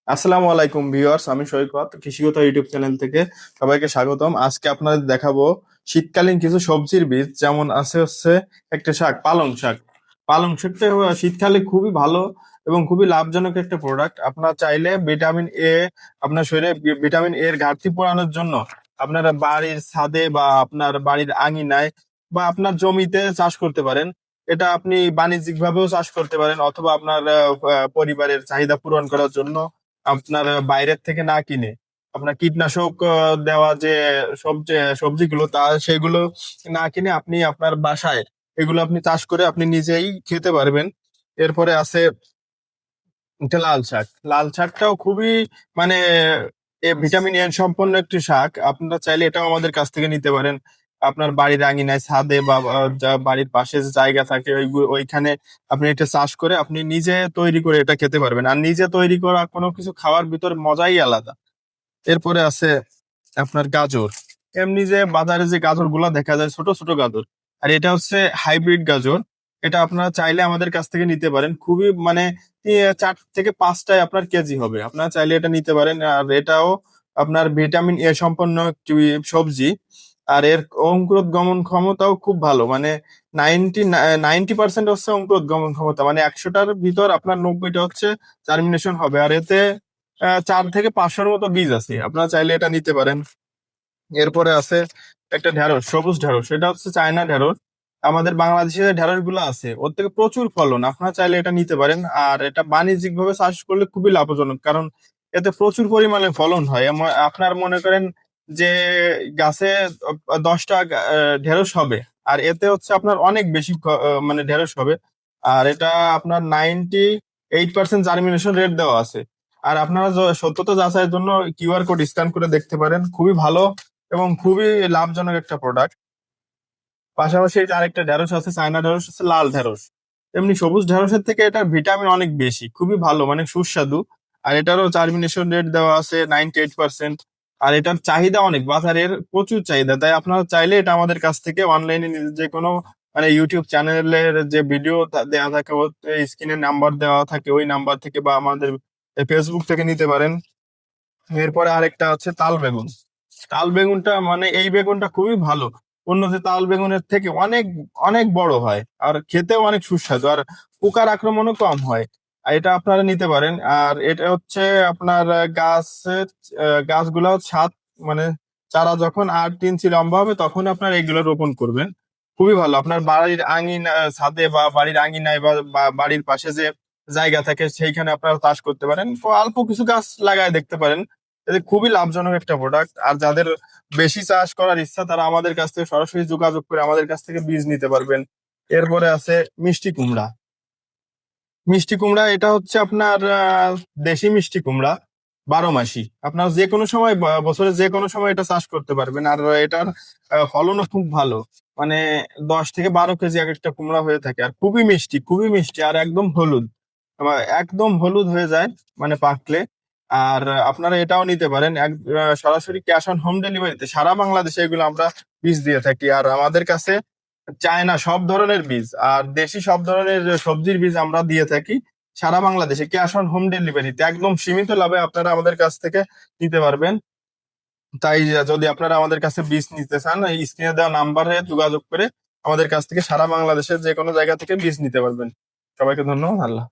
আসসালামু আলাইকুম ভিউয়ার্স, আমি সৈকত কৃষিগত ইউটিউব চ্যানেল থেকে সবাইকে স্বাগতম। আজকে আপনাদের দেখাবো শীতকালীন কিছু সবজির বীজ, যেমন আছে একটা শাক, পালং শাক। পালং শাকটা শীতকালে খুবই ভালো এবং খুবই লাভজনক একটা প্রোডাক্ট। আপনার চাইলে ভিটামিন এ, আপনার শরীরে ভিটামিন এর ঘাটতি পূরণের জন্য আপনারা বাড়ির ছাদে বা আপনার বাড়ির আঙিনায় বা আপনার জমিতে চাষ করতে পারেন। এটা আপনি বাণিজ্যিক ভাবেও চাষ করতে পারেন, অথবা আপনার পরিবারের চাহিদা পূরণ করার জন্য আপনার বাইরের থেকে না কিনে আপনার কীটনাশক দেওয়া যে সবজি সবজিগুলো সেগুলো না কিনে আপনি আপনার বাসায় এগুলো আপনি চাষ করে আপনি নিজেই খেতে পারবেন। এরপরে আছে এটা লাল শাক। লাল শাকটাও খুবই মানে ভিটামিন এ সম্পন্ন একটি শাক। আপনারা চাইলে এটাও আমাদের কাছ থেকে নিতে পারেন। আপনার বাড়ির আঙিনায়, ছাদে বা বাড়ির পাশে যে জায়গা থাকে ওইখানে আপনি এটা চাষ করে আপনি নিজে তৈরি করে এটা খেতে পারবেন। আর নিজে তৈরি করা কোনো কিছু খাওয়ার ভিতর মজাই আলাদা। এরপরে আছে আপনার গাজর। এমনি যে বাজারে যে গাজর গুলা দেখা যায়, ছোট ছোট গাজর, আর এটা হচ্ছে হাইব্রিড গাজর। এটা আপনারা চাইলে আমাদের কাছ থেকে নিতে পারেন। খুবই মানে 4 থেকে 5টায় আপনার কেজি হবে, আপনারা চাইলে এটা নিতে পারেন। আর এটাও আপনার ভিটামিন এ সম্পন্ন একটি সবজি। আর এর অঙ্কুরোদ্গমন ক্ষমতাও খুব ভালো, মানে 90% হচ্ছে অঙ্কুরোদ্গমন ক্ষমতা, মানে 100টার ভিতর আপনার 90টা হচ্ছে জার্মিনেশন হবে। আর এতে 4 থেকে 500-র মতো বীজ আছে, আপনারা চাইলে এটা নিতে পারেন। এরপরে আছে একটা ঢেঁড়স, সবুজ ঢেঁড়স। এটা হচ্ছে চায়না ঢেঁড়স। আমাদের বাংলাদেশে যে ঢেঁড়স গুলো আছে ওর থেকে প্রচুর ফলন, আপনারা চাইলে এটা নিতে পারেন। আর এটা বাণিজ্যিক ভাবে চাষ করলে খুবই লাভজনক, কারণ এতে প্রচুর পরিমাণে ফলন হয়। আপনার মনে করেন যে গাছে 10টা ঢেঁড়স হবে, আর এতে হচ্ছে আপনার অনেক বেশি মানে ঢেঁড়স হবে। আর এটা আপনার 98% জার্মিনেশন রেট দেওয়া আছে। আর আপনারা সত্যতা যাচাইয়ের জন্য কিউআর কোড স্ক্যান করে দেখতে পারেন। খুবই ভালো এবং খুবই লাভজনক একটা প্রোডাক্ট। পাশাপাশি এই যে আরেকটা ঢেঁড়স আছে, চায়না ঢেঁড়স, আছে লাল ঢেঁড়স। এমনি সবুজ ঢেঁড়সের থেকে এটার ভিটামিন অনেক বেশি, খুবই ভালো, মানে সুস্বাদু। আর এটারও জার্মিনেশন রেট দেওয়া আছে 98%। আর এটার চাহিদা অনেক, বাজারের প্রচুর চাহিদা। তাই আপনারা চাইলে এটা আমাদের কাছ থেকে অনলাইনে যে কোনো মানে ইউটিউব চ্যানেলের যে ভিডিও দেওয়া থাকে, স্ক্রিনে নাম্বার দেওয়া থাকে, ওই নাম্বার থেকে বা আমাদের ফেসবুক থেকে নিতে পারেন। এরপরে আরেকটা আছে তাল বেগুন। তাল বেগুনটা মানে এই বেগুনটা খুবই ভালো, অন্য যে তাল বেগুনের থেকে অনেক অনেক বড় হয় আর খেতেও অনেক সুস্বাদু, আর পোকার আক্রমণও কম হয়। আর এটা আপনারা নিতে পারেন। আর এটা হচ্ছে আপনার গাছের গাছগুলো ছাদ মানে চারা যখন 8 ইঞ্চি লম্বা হবে তখন আপনার এগুলো রোপণ করবেন। খুবই ভালো, আপনার বাড়ির আঙিনা, ছাদে বা বাড়ির আঙিনায় বা বাড়ির পাশে যে জায়গা থাকে সেইখানে আপনারা চাষ করতে পারেন। অল্প কিছু গাছ লাগায় দেখতে পারেন। এটা খুবই লাভজনক একটা প্রোডাক্ট। আর যাদের বেশি চাষ করার ইচ্ছা তারা আমাদের কাছ থেকে সরাসরি যোগাযোগ করে আমাদের কাছ থেকে বীজ নিতে পারবেন। এরপরে আছে মিষ্টি কুমড়া। মিষ্টি কুমড়া এটা হচ্ছে আপনার দেশি মিষ্টি কুমড়া, 12 মাসি। আপনার যে কোনো সময় বছরের যে কোনো সময় এটা চাষ করতে পারবেন। আর এটার ফলনও খুব ভালো, মানে 10 থেকে 12 কেজি এক একটা কুমড়া হয়ে থাকে। আর খুবই মিষ্টি, খুবই মিষ্টি, আর একদম হলুদ, একদম হলুদ হয়ে যায় মানে পাকলে। আর আপনারা এটাও নিতে পারেন সরাসরি ক্যাশ অন হোম ডেলিভারিতে সারা বাংলাদেশে এগুলো আমরা বীজ দিয়ে থাকি। আর আমাদের কাছে চায়না সব ধরনের বীজ আর দেশি সব ধরনের সবজির বীজ আমরা দিয়ে থাকি সারা বাংলাদেশে ক্যাশ অন হোম ডেলিভারিতে। একদম সীমিত লাভে আপনারা আমাদের কাছ থেকে নিতে পারবেন। তাই যদি আপনারা আমাদের কাছে বীজ নিতে চান, এই স্ক্রিনে দেওয়া নাম্বারে যোগাযোগ করে আমাদের কাছ থেকে সারা বাংলাদেশের যে কোনো জায়গা থেকে বীজ নিতে পারবেন। সবাইকে ধন্যবাদ। আল্লাহ।